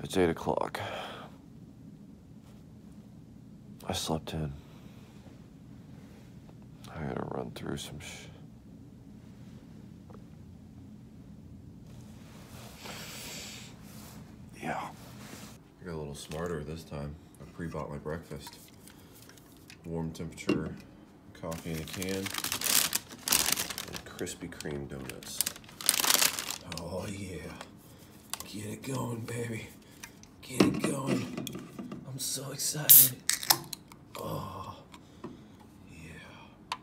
It's 8 o'clock. I slept in. I gotta run through some Yeah. I got a little smarter this time. I pre-bought my breakfast. Warm temperature coffee in a can. And Krispy Kreme donuts. Oh yeah. Get it going, baby. Get it going. I'm so excited. Oh, yeah.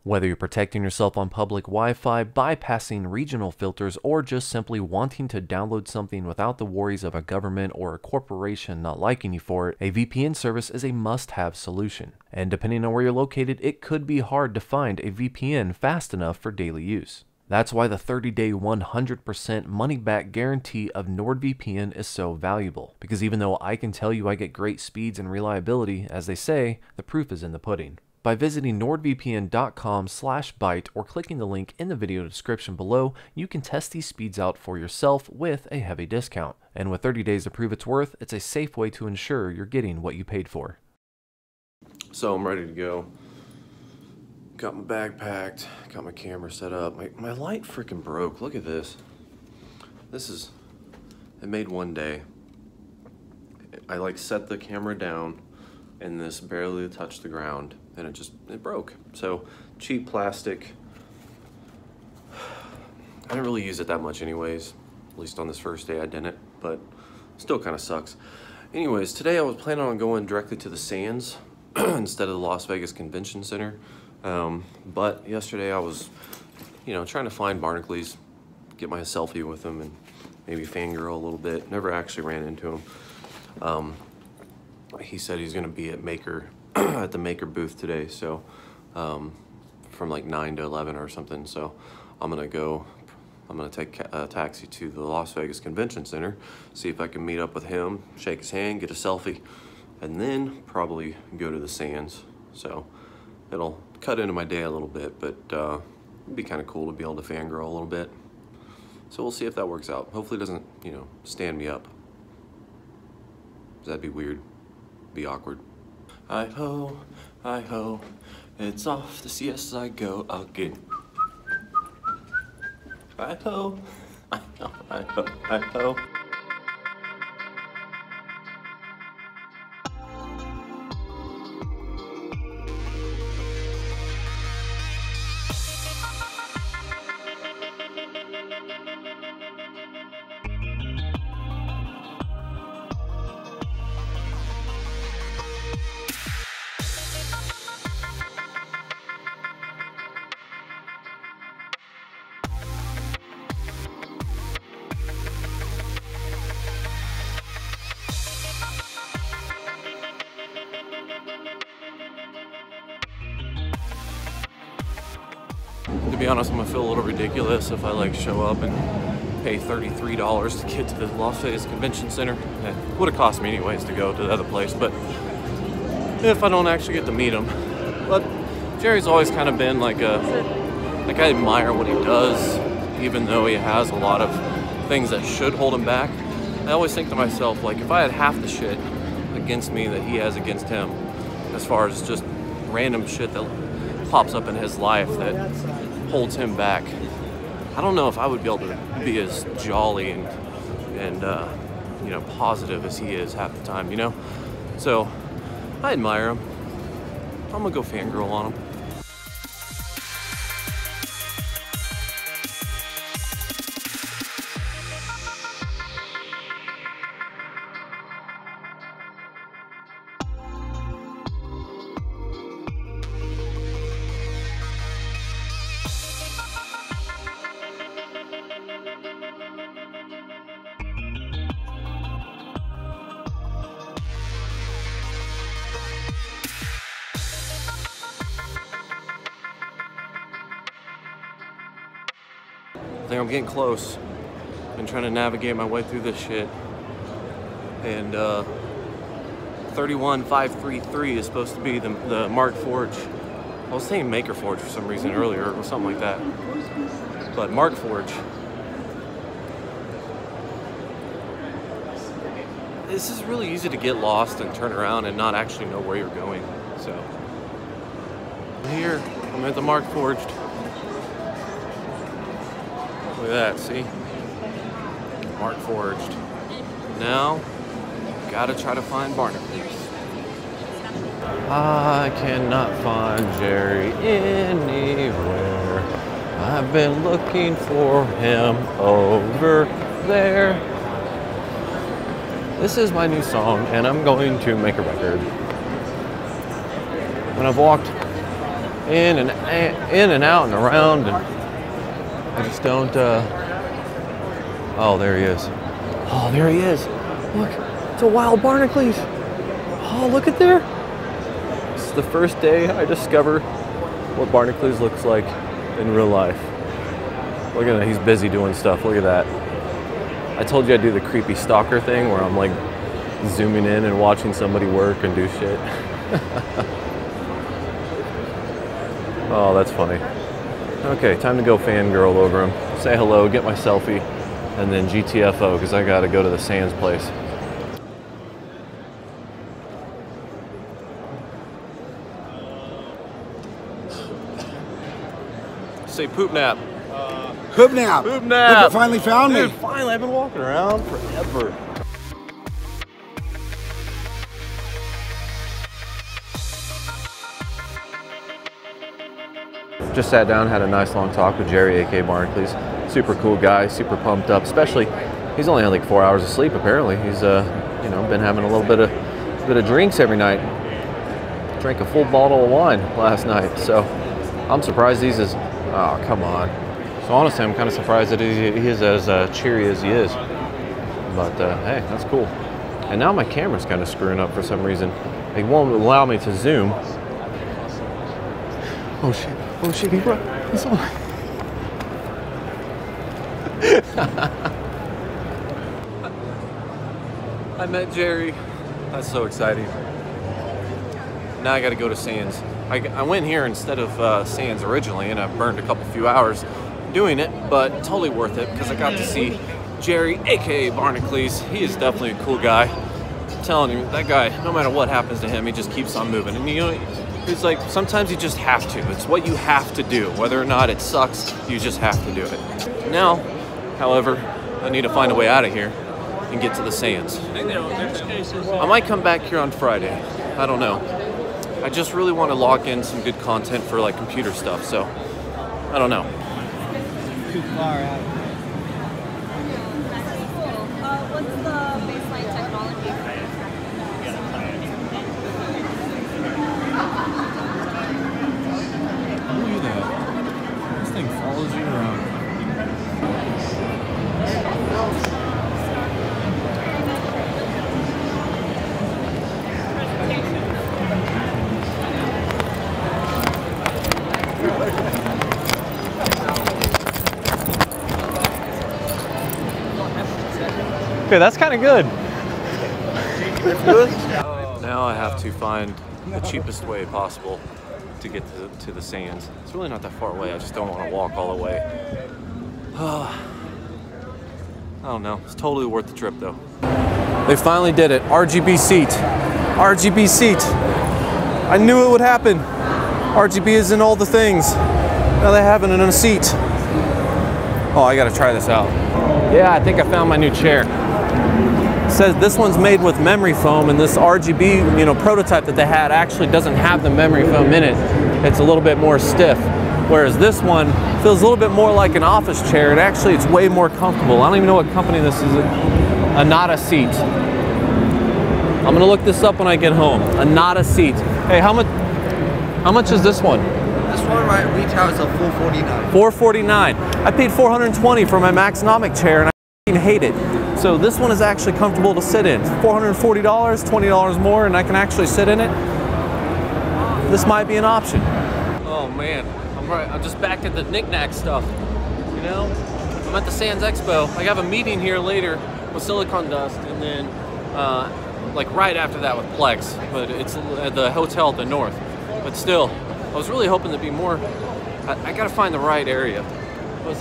Whether you're protecting yourself on public Wi-Fi, bypassing regional filters, or just simply wanting to download something without the worries of a government or a corporation not liking you for it, a VPN service is a must-have solution. And depending on where you're located, it could be hard to find a VPN fast enough for daily use. That's why the 30-day 100% money-back guarantee of NordVPN is so valuable. Because even though I can tell you I get great speeds and reliability, as they say, the proof is in the pudding. By visiting nordvpn.com/byte or clicking the link in the video description below, you can test these speeds out for yourself with a heavy discount. And with 30 days to prove its worth, it's a safe way to ensure you're getting what you paid for. So I'm ready to go. Got my bag packed, got my camera set up. My light freaking broke. Look at this. It made one day. I like set the camera down and this barely touched the ground and it broke. So cheap plastic. I didn't really use it that much anyways. At least on this first day I didn't, but still kind of sucks. Anyways, today I was planning on going directly to the Sands instead of the Las Vegas Convention Center. But yesterday I was, trying to find Barnacules, get my selfie with him and maybe fangirl a little bit. Never actually ran into him. He said he's gonna be at at the Maker booth today. So, from like 9 to 11 or something. So I'm gonna take a taxi to the Las Vegas Convention Center, see if I can meet up with him, shake his hand, get a selfie, and then probably go to the Sands. So it'll cut into my day a little bit, but it'd be kind of cool to be able to fangirl a little bit. So we'll see if that works out. Hopefully it doesn't, stand me up. That'd be weird, be awkward. Hi-ho, hi-ho, it's off to CES I go again. Hi-ho, hi-ho, hi-ho, hi-ho. To be honest, I'm gonna feel a little ridiculous if I show up and pay $33 to get to the Las Vegas Convention Center. It would have cost me anyways to go to the other place, but if I don't actually get to meet him. But Jerry's always kind of been I admire what he does, even though he has a lot of things that should hold him back. I always think to myself, if I had half the shit against me that he has against him, as far as just random shit that pops up in his life that holds him back, I don't know if I would be able to be as jolly and positive as he is half the time, So I admire him. I'm gonna go fangirl on him. I think I'm getting close. Been trying to navigate my way through this shit. And 31533 is supposed to be the Mark Forge. I was saying Maker Forge for some reason earlier or something like that. But Mark Forge. this is really easy to get lost and turn around and not actually know where you're going. So here, I'm at the Mark Forged. Look at that, see? Mark Forged. Now, gotta try to find Barnacles. I cannot find Jerry anywhere. I've been looking for him over there. This is my new song, and I'm going to make a record. When I've walked in and out and around, and I just don't. Oh, there he is. Oh, there he is. Look, it's a wild Barnacles. Oh, look at there. This is the first day I discover what Barnacles looks like in real life. Look at that, he's busy doing stuff. Look at that. I told you I'd do the creepy stalker thing where I'm like zooming in and watching somebody work and do shit. Oh, that's funny. Okay, time to go fangirl over him. Say hello, get my selfie, and then GTFO, because I gotta go to the Sands place. Say poop nap. Poop nap. Poop nap. Look, it finally found me. Dude, finally, I've been walking around forever. Just sat down, had a nice long talk with Jerry, aka Barnacles. Super cool guy, super pumped up. Especially, he's only had like 4 hours of sleep. Apparently, he's you know, been having a little bit of drinks every night. Drank a full bottle of wine last night. So I'm surprised he's as oh, come on. So honestly, I'm kind of surprised that he is as cheery as he is. But hey, that's cool. And now my camera's kind of screwing up for some reason. It won't allow me to zoom. Oh shit, he brought this on. I met Jerry. That's so exciting. Now I gotta go to Sands. I went here instead of Sands originally, and I burned a few hours doing it, but totally worth it because I got to see Jerry, aka Barnacles. He is definitely a cool guy. I'm telling you, that guy, no matter what happens to him, he just keeps on moving. And you know, it's like sometimes you just have to. It's what you have to do. Whether or not it sucks, you just have to do it. Now, however, I need to find a way out of here and get to the Sands. I might come back here on Friday. I don't know. I just really want to log in some good content for like computer stuff, so I don't know. Too far out. What's the baseline technology? Look at that. This thing follows you around. Okay, that's kind of good. Now I have to find the cheapest way possible to get to the Sands. It's really not that far away. I just don't want to walk all the way. I don't know. It's totally worth the trip though. They finally did it. RGB seat. RGB seat. I knew it would happen. RGB is in all the things. Now they have it in a seat. Oh, I gotta try this out. Yeah, I think I found my new chair. It says this one's made with memory foam, and this RGB, you know, prototype that they had actually doesn't have the memory foam in it. It's a little bit more stiff. Whereas this one feels a little bit more like an office chair, and actually it's way more comfortable. I don't even know what company this is. A Nada seat. I'm gonna look this up when I get home. A Nada seat. Hey, how much is this one? This one right retail is a $449. $449. I paid $420 for my Maxnomic chair, and I hate it. So this one is actually comfortable to sit in. $440, $20 more, and I can actually sit in it. This might be an option. Oh man, I'm just back at the knick-knack stuff. You know, I'm at the Sands Expo. I have a meeting here later with Silicon Dust, and then like right after that with Plex. But it's at the hotel at the north. But still, I was really hoping to be more. I gotta find the right area. Oh,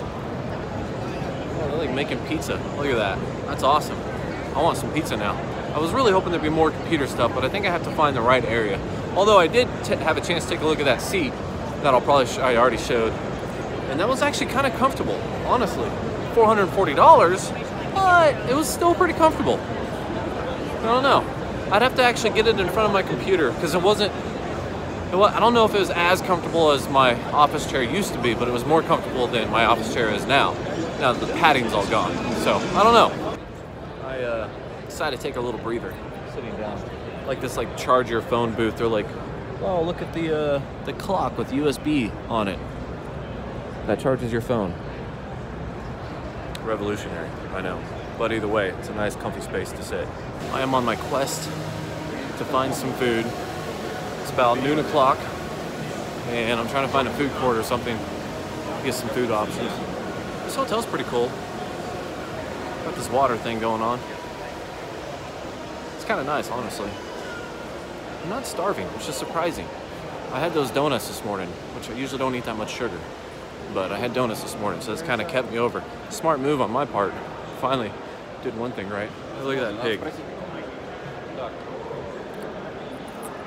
they're like making pizza. Look at that. That's awesome. I want some pizza now. I was really hoping there'd be more computer stuff, but I think I have to find the right area. Although I did have a chance to take a look at that seat that I already showed. And that was actually kind of comfortable, honestly. $440, but it was still pretty comfortable. I don't know. I'd have to actually get it in front of my computer because I don't know if it was as comfortable as my office chair used to be, but it was more comfortable than my office chair is now. Now that the padding's all gone. So, I don't know. I decided to take a little breather sitting down. Like this charge your phone booth. They're like, oh, look at the clock with USB on it. That charges your phone. Revolutionary, I know. But either way, it's a nice comfy space to sit. I am on my quest to find some food. It's about noon o'clock, and I'm trying to find a food court or something, get some food options. This hotel's pretty cool. Got this water thing going on. It's kind of nice, honestly. I'm not starving, which is surprising. I had those donuts this morning, which I usually don't eat that much sugar. But I had donuts this morning, so it's kind of kept me over. Smart move on my part. Finally did one thing right. Look at that pig.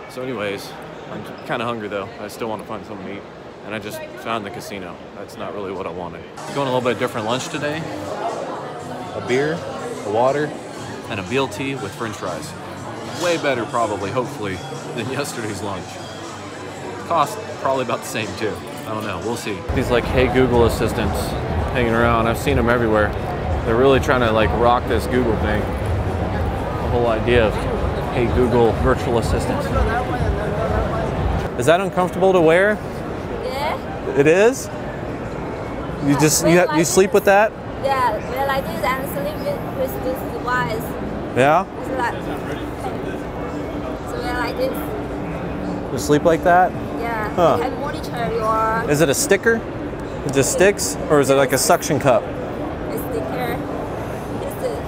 So anyways, I'm kind of hungry though. I still want to find something to eat. And I just found the casino. That's not really what I wanted. Going a little bit different lunch today. A beer, a water, and a BLT with french fries. Way better probably, hopefully, than yesterday's lunch. Cost probably about the same too. I don't know, we'll see. These Hey Google assistants hanging around. I've seen them everywhere. They're really trying to rock this Google thing. The whole idea of Hey Google virtual assistant. Is that uncomfortable to wear? Yeah. It is? You sleep with that? Yeah, we're like this and sleep with this device. Yeah? It's so we're like this. You sleep like that? Yeah. Huh. You can monitor your Is it a sticker? It just sticks? Or is it like a suction cup? sticker. It's this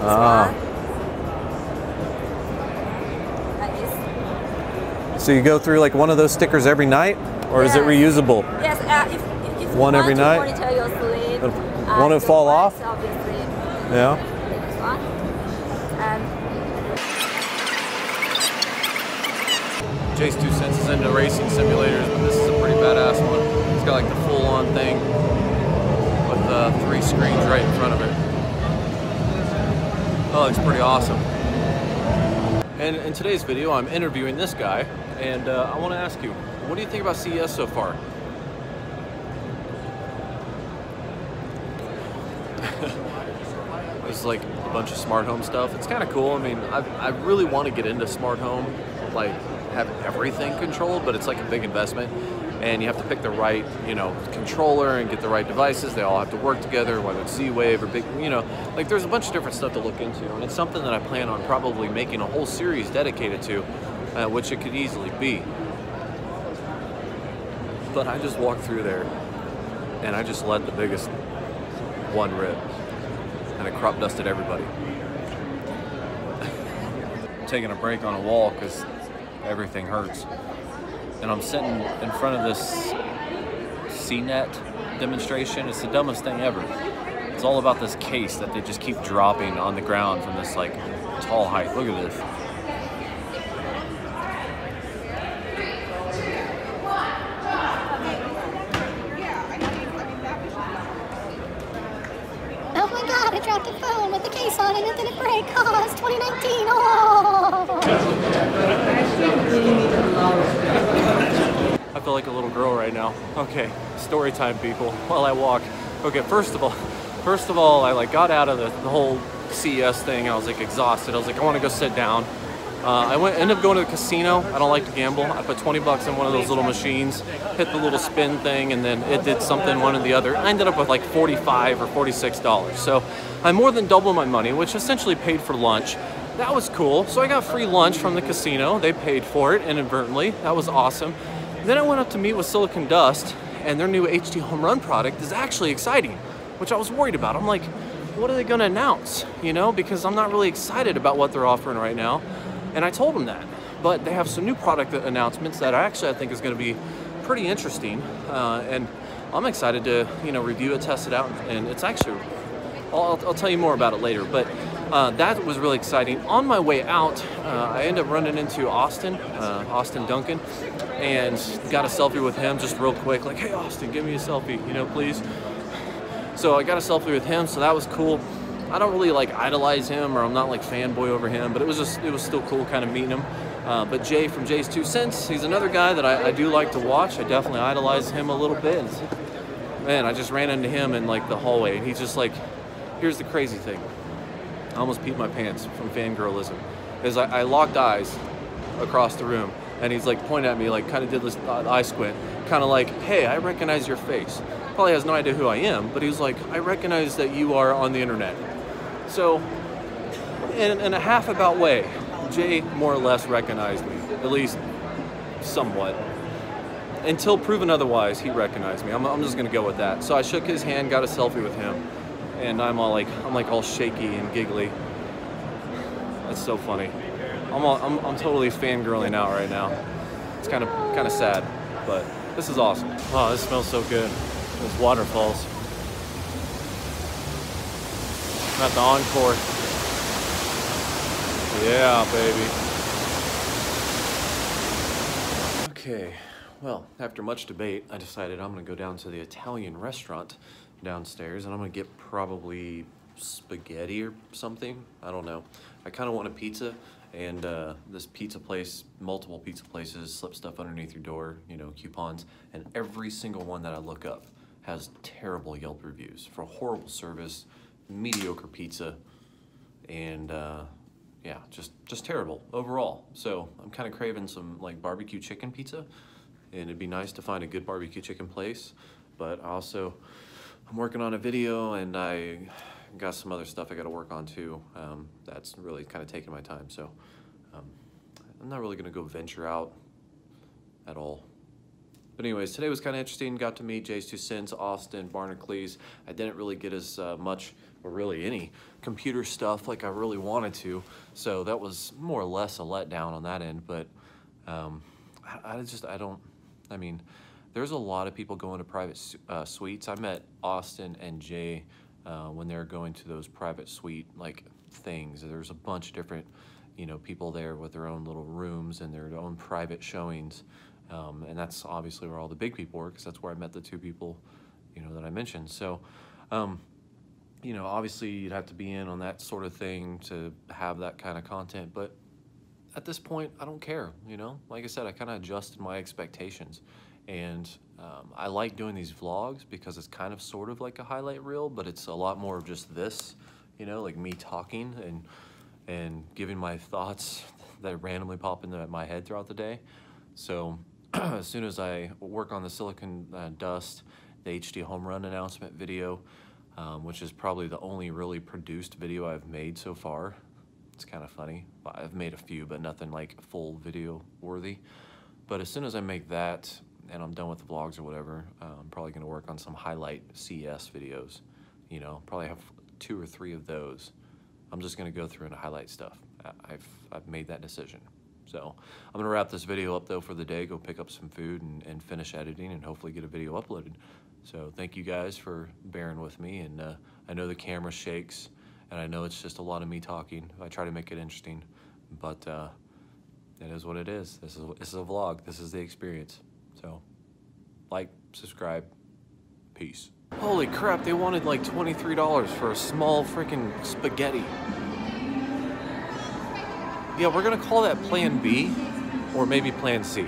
Ah. one. Like this. So you go through one of those stickers every night? Or is it Yes. reusable? Yes, if you One want every to night? monitor your sleep. Won't it fall off? Obviously. Yeah. This one. And Jay's 2 cents is into racing simulators, but this is a pretty badass one. It's got the full-on thing with 3 screens right in front of it. Oh, it's pretty awesome. And in today's video, I'm interviewing this guy, and I want to ask you, what do you think about CES so far? There's a bunch of smart home stuff. It's kind of cool. I mean, I really want to get into smart home, have everything controlled, but it's a big investment, and you have to pick the right, controller and get the right devices. They all have to work together, whether it's Z-Wave or big, there's a bunch of different stuff to look into, and it's something that I plan on probably making a whole series dedicated to, which it could easily be. But I just walked through there, and I just let the biggest one rip, and it crop dusted everybody. I'm taking a break on a wall because everything hurts. And I'm sitting in front of this CNET demonstration. It's the dumbest thing ever. It's all about this case that they just keep dropping on the ground from this tall height. Look at this. Oh my god, I dropped the phone with the case on it and it didn't break. Oh, it's 2019. Oh! I feel like a little girl right now. Okay, story time, people, while I walk. Okay, first of all, I got out of the whole CES thing. I was exhausted. I was I want to go sit down. I ended up going to the casino. I don't like to gamble. I put 20 bucks in one of those little machines, hit the little spin thing, and then it did something, one or the other. I ended up with $45 or $46. So I more than doubled my money, which essentially paid for lunch. That was cool. So I got free lunch from the casino. They paid for it inadvertently. That was awesome. Then I went up to meet with Silicon Dust, and their new HD Home Run product is actually exciting, which I was worried about. I'm like, what are they going to announce? Because I'm not really excited about what they're offering right now. And I told them that. But they have some new product announcements that I think is going to be pretty interesting. And I'm excited to, review it, test it out. And it's actually, I'll tell you more about it later. But that was really exciting. On my way out, I ended up running into Austin Duncan, and got a selfie with him just real quick, like, hey Austin, give me a selfie, you know, please. So I got a selfie with him, so that was cool. I don't really like idolize him, or I'm not like fanboy over him, but it was still cool kind of meeting him. But Jay from Jay's 2 Cents, he's another guy that I do like to watch. I definitely idolize him a little bit. Man, I just ran into him in like the hallway, and he's just like, here's the crazy thing. I almost peed my pants from fangirlism. Is I locked eyes across the room, and he's like pointing at me, like kind of did this eye squint, kind of like, hey, I recognize your face. Probably has no idea who I am, but he was like, I recognize that you are on the internet. So, in a half-about way, Jay more or less recognized me, at least somewhat. Until proven otherwise, he recognized me. I'm just gonna go with that. So I shook his hand, got a selfie with him, and I'm all shaky and giggly. That's so funny. I'm totally fangirling out right now. It's kind of sad, but this is awesome. Oh, this smells so good. Those waterfalls. I'm at the Encore. Yeah, baby. Okay, well, after much debate, I decided I'm gonna go down to the Italian restaurant downstairs, and I'm gonna get probably spaghetti or something. I don't know. I kind of want a pizza, and this pizza place, multiple pizza places, slip stuff underneath your door, you know, coupons, and every single one that I look up has terrible Yelp reviews for horrible service, mediocre pizza, and yeah, just terrible overall. So I'm kind of craving some like barbecue chicken pizza, and it'd be nice to find a good barbecue chicken place. But I'm working on a video, and I got some other stuff I got to work on too. That's really kind of taking my time. So I'm not really gonna go venture out at all. But anyways, today was kind of interesting. Got to meet Jay's 2 Cents, Austin, Barnacles. I didn't really get as much, or really any, computer stuff like I really wanted to. So that was more or less a letdown on that end. But I mean, there's a lot of people going to private suites. I met Austin and Jay when they were going to those private suite like things. There's a bunch of different, you know, people there with their own little rooms and their own private showings. And that's obviously where all the big people were, because that's where I met the 2 people, you know, that I mentioned. So, you know, obviously you'd have to be in on that sort of thing to have that kind of content. But at this point, I don't care, you know? Like I said, I kind of adjusted my expectations. And I like doing these vlogs because it's kind of sort of like a highlight reel, but it's a lot more of just this, you know, like me talking and giving my thoughts that randomly pop into my head throughout the day. So as soon as I work on the Silicon Dust, the HD home run announcement video, which is probably the only really produced video I've made so far. It's kind of funny. I've made a few, but nothing like full video worthy. But as soon as I make that and I'm done with the vlogs or whatever, I'm probably gonna work on some highlight CES videos. You know, probably have 2 or 3 of those. I'm just gonna go through and highlight stuff. I've made that decision. So I'm gonna wrap this video up though for the day, go pick up some food and finish editing and hopefully get a video uploaded. So thank you guys for bearing with me, and I know the camera shakes and I know it's just a lot of me talking. I try to make it interesting, but it is what it is. This is a vlog, this is the experience. So like, subscribe, peace. Holy crap, they wanted like $23 for a small freaking spaghetti. Yeah, we're gonna call that Plan B, or maybe Plan C.